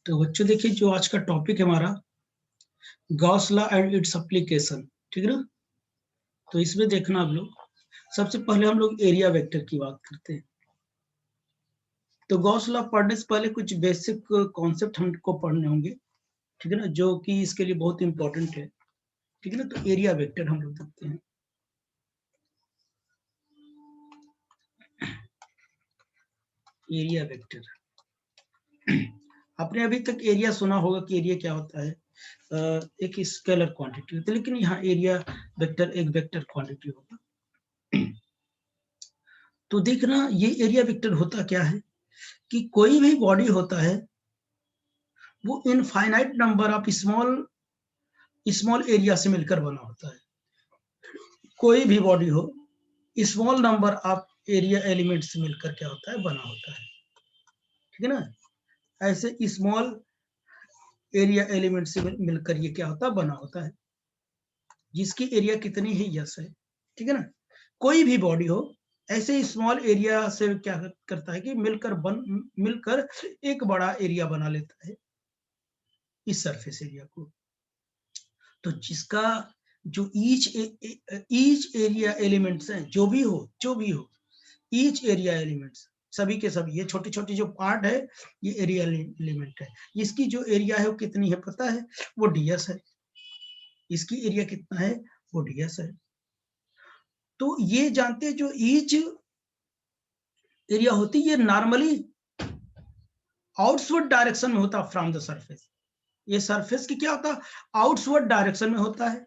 तो बच्चों देखिए, जो आज का टॉपिक है हमारा Gauss law and its application, ठीक है ना। तो इसमें देखना आप लोग, सबसे पहले हम लोग एरिया वेक्टर की बात करते हैं। तो गॉस लॉ पढ़ने से पहले कुछ बेसिक कॉन्सेप्ट हमको पढ़ने होंगे, ठीक है ना, जो कि इसके लिए बहुत इंपॉर्टेंट है, ठीक है ना। तो एरिया वेक्टर हम लोग देखते हैं। एरिया वेक्टर, आपने अभी तक एरिया सुना होगा कि एरिया क्या होता है, एक स्केलर क्वांटिटी होती है, लेकिन यहाँ एरिया वेक्टर एक वेक्टर क्वांटिटी होगा। तो देखना, ये एरिया वेक्टर होता क्या है कि कोई भी बॉडी होता है वो infinite number of small small area से मिलकर बना होता है। कोई भी बॉडी हो, small number of area element से मिलकर क्या होता है, बना होता है, ठीक है ना। ऐसे स्मॉल एरिया एलिमेंट से मिलकर ये क्या होता है, बना होता है, जिसकी एरिया कितनी है, यस है, ठीक है ना। कोई भी बॉडी हो, ऐसे स्मॉल एरिया से क्या करता है कि मिलकर एक बड़ा एरिया बना लेता है, इस सरफेस एरिया को। तो जिसका जो ईच एरिया एलिमेंट्स हैं, जो भी हो ईच एरिया एलिमेंट्स, सभी के सभी, ये छोटे छोटे जो पार्ट है ये एरिया एलिमेंट है। इसकी जो एरिया है वो कितनी है पता है, वो डीएस है। इसकी एरिया कितना है, वो डीएस है। तो ये जानते हैं, जो ईच एरिया होती है ये नॉर्मली आउटवर्ड डायरेक्शन में होता है फ्रॉम द सरफेस। ये सरफेस की क्या होता है, आउटवर्ड डायरेक्शन में होता है।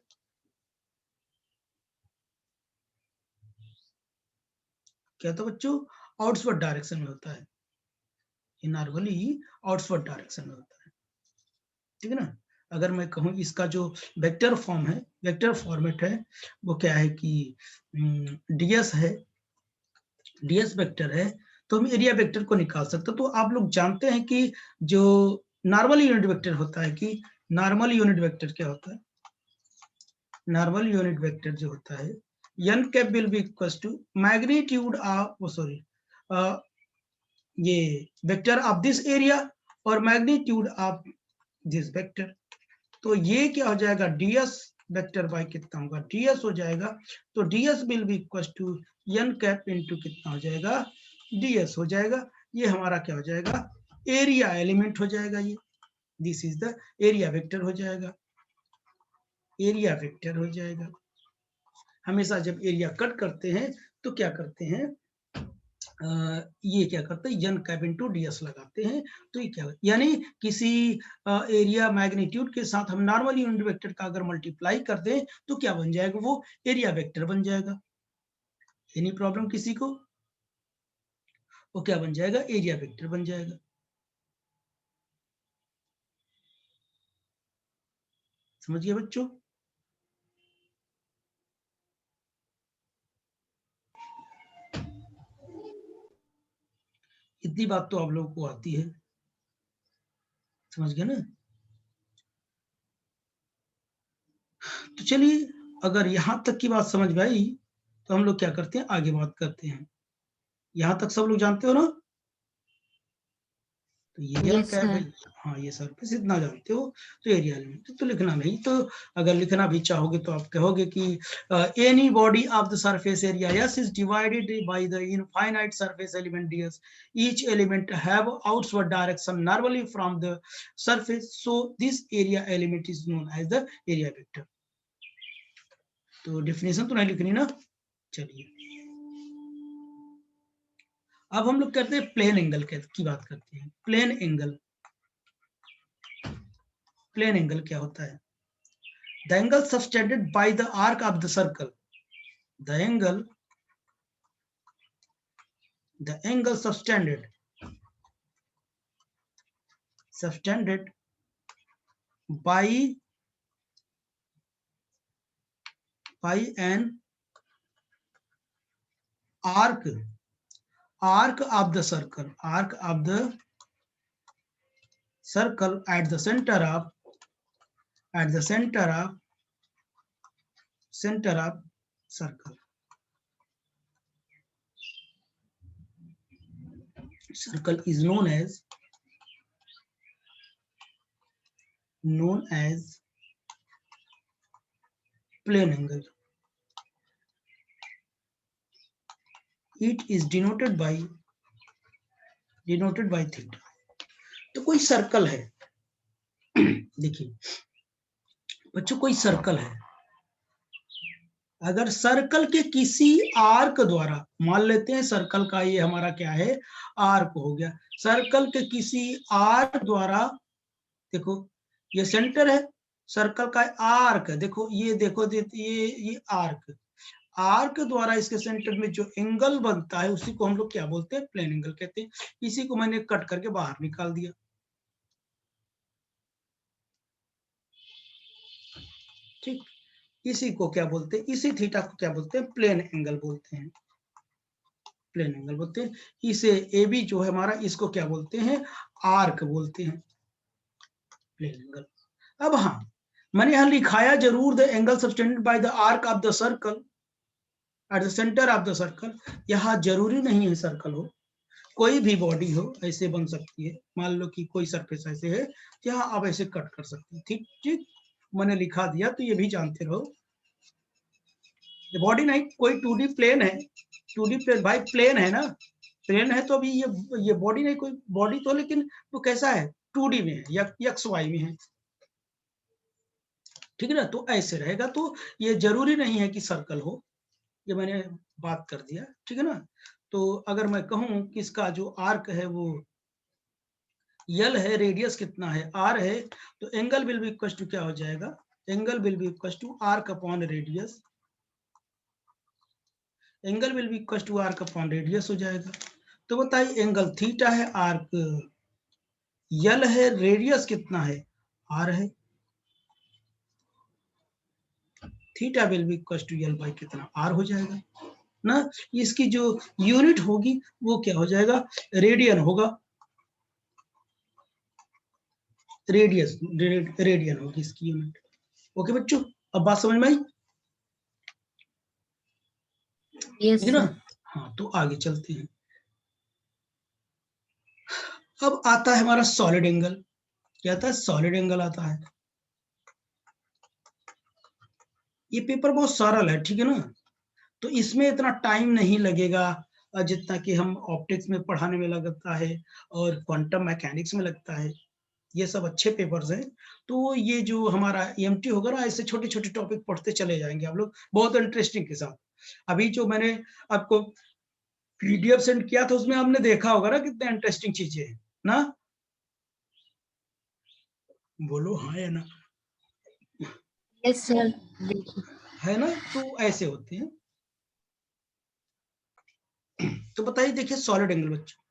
क्या तो बच्चों, आउटवर्ड डायरेक्शन में होता है, ये नॉर्मली आउटवर्ड डायरेक्शन में होता है, ठीक है ना। अगर मैं कहूँ इसका जो वेक्टर फॉर्म है, वेक्टर फॉर्मेट है, वो क्या है कि डीएस है, डीएस वेक्टर है, तो हम एरिया वेक्टर को निकाल सकते हैं। तो आप लोग जानते हैं कि जो नॉर्मल यूनिट वेक्टर होता है, कि नॉर्मल यूनिट वेक्टर क्या होता है, नॉर्मल यूनिट वेक्टर जो होता है n cap will be equal to magnitude of, वो सॉरी, ये वेक्टर ऑफ दिस एरिया और मैग्नीट्यूड ऑफ दिस वेक्टर। तो ये क्या हो जाएगा, ds वेक्टर बाय कितना होगा, ds हो जाएगा। तो ds will be equal to n cap into कितना हो जाएगा, ds हो जाएगा। ये हमारा क्या हो जाएगा, एरिया एलिमेंट हो जाएगा। ये this is the area vector हो जाएगा, एरिया वेक्टर हो जाएगा। हमेशा जब एरिया कट करते हैं तो क्या करते हैं, ये क्या करते हैं, n कैप इनटू ds लगाते हैं। तो ये क्या, यानी किसी एरिया मैग्नीट्यूड के साथ हम नॉर्मल यूनिट वेक्टर का अगर मल्टीप्लाई कर दें तो क्या बन जाएगा, वो एरिया वेक्टर बन जाएगा। एनी प्रॉब्लम किसी को, वो क्या बन जाएगा, एरिया वेक्टर बन जाएगा। समझ गए बच्चों। इतनी बात तो आप लोगों को आती है, समझ गए ना। तो चलिए, अगर यहां तक की बात समझ में आई तो हम लोग क्या करते हैं, आगे बात करते हैं। यहां तक सब लोग जानते हो ना। तो ये क्या यस है सर। भाई, हाँ ये सरफेस इतना जानते हो, तो एरिया एलिमेंट तो लिखना नहीं। तो अगर लिखना भी चाहोगे तो आप कहोगे कि any body of the surface area yes is divided by the infinite surface element ds, each element have outward direction normally from the surface, so this area element is known as the area vector। तो definition तो नहीं लिखनी ना। चलिए, अब हम लोग करते हैं प्लेन एंगल की बात करते हैं। प्लेन एंगल, प्लेन एंगल क्या होता है, the angle subtended by the arc of the circle, the angle subtended by an arc of the circle, at the center of circle, is known as known as plane angle. It is denoted by theta. तो कोई circle है, देखिए बच्चों कोई circle है, अगर circle के किसी आर्क द्वारा, मान लेते हैं सर्कल का ये हमारा क्या है, आर्क हो गया, सर्कल के किसी आर्क द्वारा, देखो ये सेंटर है, सर्कल का आर्क है, देखो ये देखो ये आर्क द्वारा इसके सेंटर में जो एंगल बनता है उसी को हम लोग क्या बोलते हैं, प्लेन एंगल कहते हैं। इसी को मैंने कट करके बाहर निकाल दिया, ठीक, इसी को क्या बोलते हैं, इसी थीटा को क्या बोलते हैं, प्लेन एंगल बोलते हैं, प्लेन एंगल बोलते हैं। इसे ए बी जो है हमारा, इसको क्या बोलते हैं, आर्क बोलते हैं, प्लेन एंगल। अब हाँ, मैंने यहां लिखाया जरूर, the angle subtended by the arc of the circle at the centre of the circle. यहाँ जरूरी नहीं है सर्कल हो, कोई भी बॉडी हो ऐसे बन सकती है, मान लो कि कोई सरफेस ऐसे है, यहाँ आप ऐसे कट कर सकते हैं, ठीक ठीक, मैंने लिखा दिया तो ये भी जानते रहो। बॉडी नहीं, कोई 2D प्लेन है, 2D प्लेन भाई, प्लेन है ना, प्लेन है तो अभी ये बॉडी नहीं, कोई बॉडी तो, लेकिन वो कैसा है, 2D में है या एक्स वाई में है, ठीक है ना, तो ऐसे रहेगा, तो ये जरूरी नहीं है कि सर्कल हो, ये मैंने बात कर दिया, ठीक है ना। तो अगर मैं कहूं कि इसका जो आर्क है वो यल है, रेडियस कितना है, आर है, तो angle will be equal to क्या हो जाएगा, angle will be equal to arc upon radius, angle will be equal to arc upon radius हो जाएगा। तो बताइए एंगल थीटा है, आर्क यल है, रेडियस कितना है, आर है, theta will be equal to L by कितना, आर हो जाएगा ना। इसकी जो यूनिट होगी वो क्या हो जाएगा, रेडियन होगा, रेडियन होगी इसकी यूनिट। ओके बच्चों, अब बात समझ में आई, यस ठीक है ना। सर। हाँ तो आगे चलते हैं। अब आता है हमारा सॉलिड एंगल, क्या आता है, सॉलिड एंगल आता है। ये पेपर बहुत सरल है, ठीक है ना, तो इसमें इतना टाइम नहीं लगेगा जितना कि हम ऑप्टिक्स में पढ़ाने में लगता है और क्वांटम मैकेनिक्स में लगता है, ये सब अच्छे पेपर्स हैं। तो ये जो हमारा EMT होगा ना, ऐसे छोटे छोटे टॉपिक पढ़ते चले जाएंगे आप लोग बहुत इंटरेस्टिंग के साथ। अभी जो मैंने आपको PDF सेंड किया था उसमें आपने देखा होगा ना कितने इंटरेस्टिंग चीजें हैं ना, बोलो हाँ या ना, यस सर, बिल्कुल। है ना, तो ऐसे होते हैं। तो बताइए, देखिए सॉलिड एंगल बच्चों,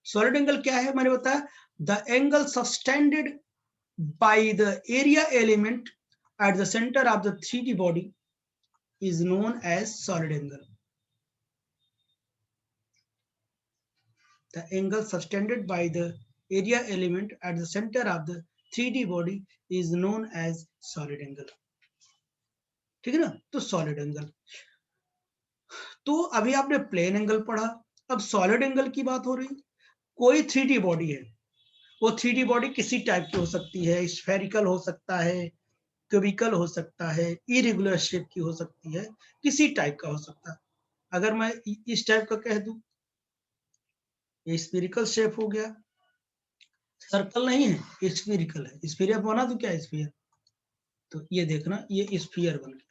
सॉलिड एंगल क्या है, मैंने बताया the angle sustained by the area element at the centre of the 3D body is known as solid angle. The angle subtended by the area element at the center of the 3D body is known as solid angle. ठीक है ना, तो solid angle, तो अभी आपने plane angle पढ़ा, अब solid angle की बात हो रही, कोई 3D बॉडी है, वो 3D बॉडी किसी टाइप की हो सकती है, स्फेरिकल हो सकता है, क्यूबिकल हो सकता है, इरेगुलर शेप की हो सकती है, किसी टाइप का हो सकता है। अगर मैं इस टाइप का कह दूं, ये स्फेरिकल शेप हो गया, सर्कल नहीं है, स्फीयरिकल है, स्फीयर बना तो क्या स्फीयर, तो ये देखना ये स्फीयर बन गया।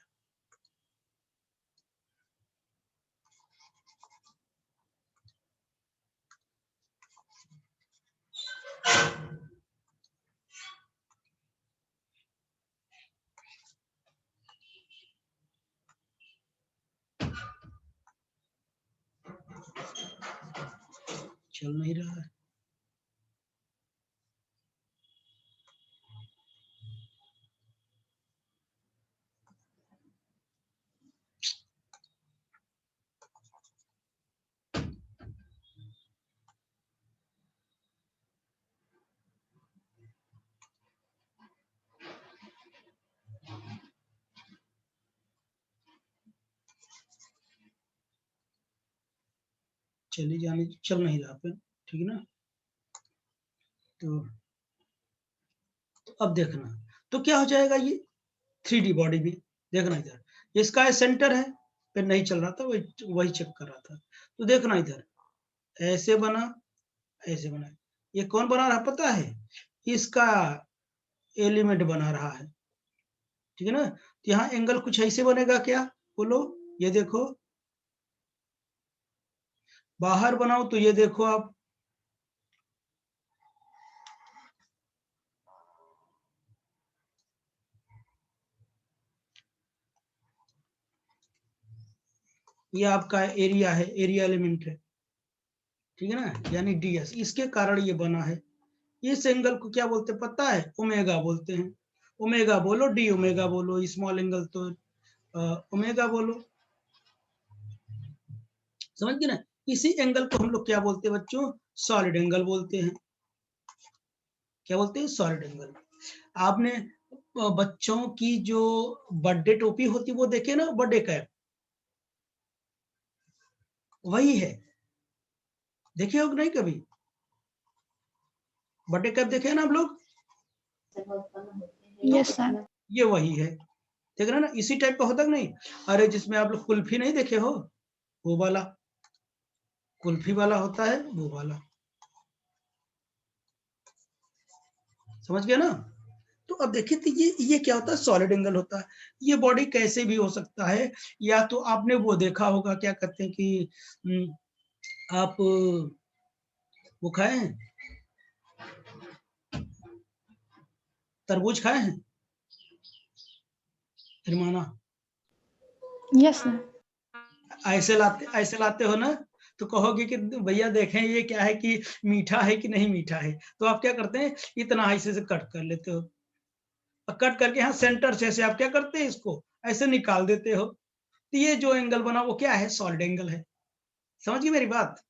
चल नहीं रहा है, चली जाने, चल नहीं रहा पे, ठीक है ना। तो अब देखना, तो क्या हो जाएगा ये 3D बॉडी भी। देखना इधर, इसका सेंटर है, फिर नहीं चल रहा था, वही चेक कर रहा था। तो देखना इधर, ऐसे बना, ऐसे बना, ये कौन बना रहा पता है? इसका एलिमेंट बना रहा है, ठीक है ना। तो यहाँ एंगल कुछ ऐसे बनेगा क्या, बोलो। ये देखो, बाहर बनाओ तो ये देखो आप, ये आपका एरिया है, एरिया एलिमेंट है, ठीक है ना, यानी डीएस, इसके कारण ये बना है। इस एंगल को क्या बोलते हैं पता है? ओमेगा बोलते हैं। ओमेगा बोलो, डी ओमेगा बोलो, स्मॉल एंगल तो ओमेगा बोलो, समझ गए ना। इसी एंगल को हम लोग क्या बोलते हैं बच्चों? सॉलिड एंगल बोलते हैं। क्या बोलते हैं? Solid angle. आपने बच्चों की जो बर्थडे टोपी होती है वो देखे ना, बर्थडे कैप, वही है, देखे हो कि नहीं कभी? बर्थडे कैप देखे हैं ना आप लोग? Yes sir. ये वही है, देख रहे ना, इसी टाइप का होता कि नहीं? अरे जिसमें आप लोग कुल्फी नहीं देखे हो, वो वाला कुल्फी वाला होता है, वो वाला, समझ गया ना। तो अब देखिए, तो ये क्या होता है? सॉलिड एंगल होता है। ये बॉडी कैसे भी हो सकता है, या तो आपने वो देखा होगा, क्या कहते हैं कि आप वो खाए हैं, तरबूज खाए हैं, हिरमाना? Yes sir. ऐसे लाते हो ना, तो कहोगे कि भैया देखें ये क्या है, कि मीठा है कि नहीं मीठा है। तो आप क्या करते हैं, इतना ऐसे से कट कर लेते हो, और कट करके यहाँ सेंटर से आप क्या करते हैं, इसको ऐसे निकाल देते हो। तो ये जो एंगल बना वो क्या है? सॉलिड एंगल है। समझ गई मेरी बात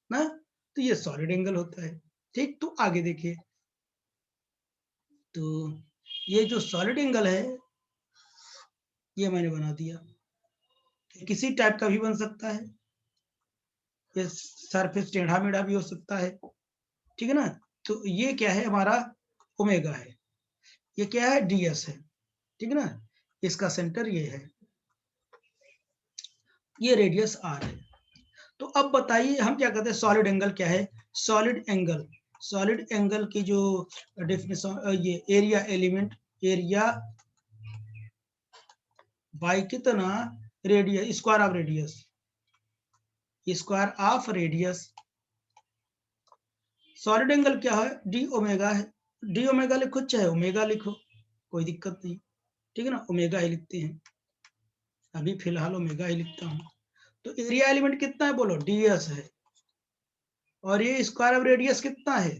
ना? तो ये सॉलिड एंगल होता है, ठीक। तो आगे देखिए, तो ये जो सॉलिड एंगल है, ये मैंने बना दिया, किसी टाइप का भी बन सकता है, ये सरफेस टेढ़ा मेढ़ा भी हो सकता है, ठीक है ना। तो ये क्या है? हमारा ओमेगा है, ये क्या है? डीएस है, ठीक है ना। इसका सेंटर ये है, ये रेडियस आर है। तो अब बताइए हम क्या कहते हैं, सॉलिड एंगल क्या है? सॉलिड एंगल की जो डेफिनेशन, ये एरिया एलिमेंट, एरिया बाय कितना? Radius, square of radius, square of radius. Solid angle क्या है? डी ओमेगा है। डी ओमेगा लिखो चाहे ओमेगा लिखो, कोई दिक्कत नहीं, ठीक है ना। ओमेगा ही लिखते हैं, अभी फिलहाल ओमेगा ही लिखता हूँ। तो एरिया एलिमेंट कितना है बोलो? डीएस है। और ये स्क्वायर ऑफ रेडियस कितना है?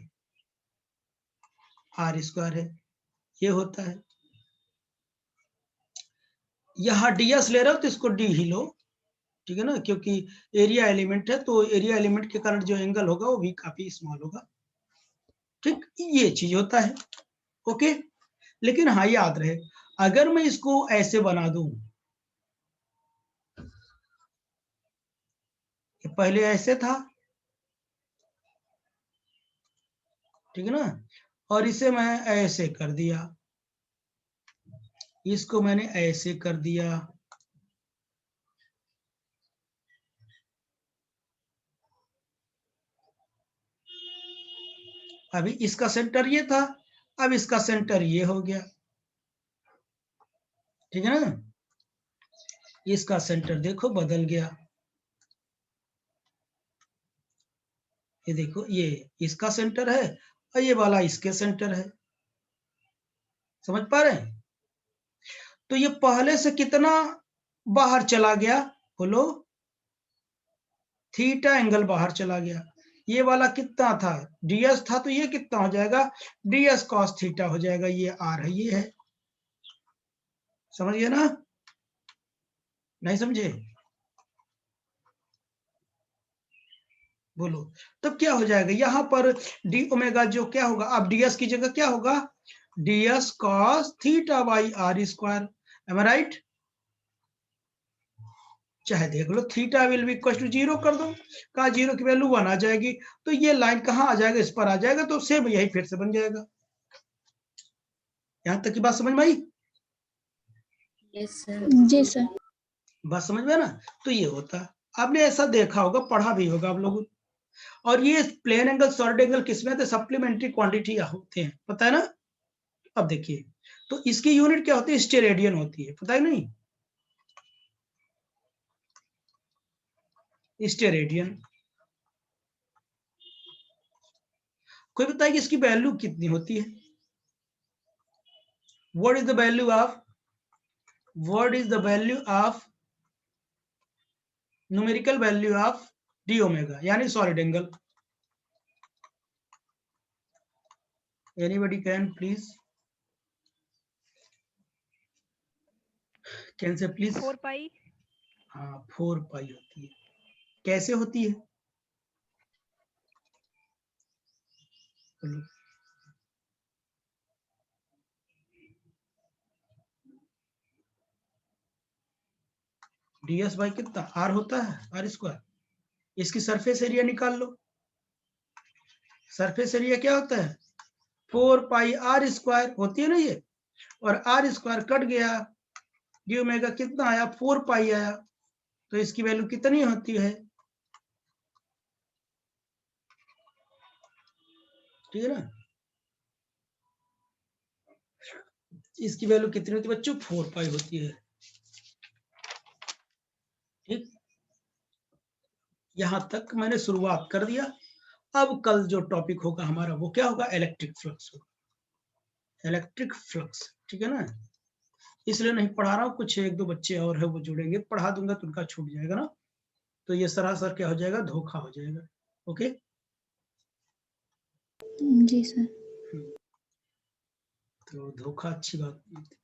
आर स्क्वायर है, ये होता है। यहाँ डीएस ले रहे हो तो इसको डी ही लो, ठीक है ना, क्योंकि एरिया एलिमेंट है, तो एरिया एलिमेंट के कारण जो एंगल होगा वो भी काफी स्मॉल होगा, ठीक। ये चीज होता है, ओके। लेकिन हाँ याद रहे, अगर मैं इसको ऐसे बना दूं, पहले ऐसे था, ठीक है ना, और इसे मैं ऐसे कर दिया, इसको मैंने ऐसे कर दिया, अभी इसका सेंटर ये था, अब इसका सेंटर ये हो गया, ठीक है ना। इसका सेंटर देखो बदल गया, ये देखो, ये इसका सेंटर है और ये वाला इसके सेंटर है, समझ पा रहे हैं? तो ये पहले से कितना बाहर चला गया बोलो? थीटा एंगल बाहर चला गया। ये वाला कितना था? डीएस था, तो ये कितना हो जाएगा? डीएस कॉस थीटा हो जाएगा, ये आर है, ये है, समझ गए ना? नहीं समझे? बोलो। तो क्या हो जाएगा यहाँ पर? डी ओमेगा जो क्या होगा, अब डीएस की जगह क्या होगा? DS cos theta by R square, M I right? चाहे देख लो, theta will be equal to 0 कर दो, कहा 0 की वैल्यू 1 आ जाएगी, तो ये लाइन कहाँ आ जाएगा? इस पर आ जाएगा, तो सेम यही फिर से बन जाएगा, यहाँ तक की बात समझ में आई? Yes sir. जी सर। बात समझ में ना? तो ये होता है, आपने ऐसा देखा होगा, पढ़ा भी होगा आप लोगों। और ये प्लेन एंगल सॉलिड एंगल किसमें आते हैं? सप्लीमेंट्री क्वांटिटी होते हैं, पता है ना? अब देखिए, तो इसकी यूनिट क्या होती है? स्टेरेडियन होती है, पता है नहीं? स्टेरेडियन। कोई बताए कि इसकी वैल्यू कितनी होती है? What is the value of numerical value of D omega यानी solid angle? Anybody can please, can say please? 4 pi. हाँ 4 पाई होती है। कैसे होती है? ds बाई कितना? r होता है, r स्क्वायर। इसकी सरफेस एरिया निकाल लो। सरफेस एरिया क्या होता है? 4 पाई r स्क्वायर होती है ना ये, और r स्क्वायर कट गया, डी ओमेगा कितना आया? 4 पाई आया। तो इसकी वैल्यू कितनी होती है? ठीक है ना? इसकी वैल्यू कितनी होती है बच्चों? 4 पाई होती है। ठीक, यहां तक मैंने शुरुआत कर दिया। अब कल जो टॉपिक होगा हमारा वो क्या होगा? इलेक्ट्रिक फ्लक्स होगा। इलेक्ट्रिक फ्लक्स, ठीक है ना? इसलिए नहीं पढ़ा रहा हूँ, कुछ एक दो बच्चे और है वो जुड़ेंगे, पढ़ा दूंगा तो उनका छूट जाएगा ना, तो ये सरासर क्या हो जाएगा? धोखा हो जाएगा। ओके, जी सर। तो धोखा अच्छी बात नहीं थी।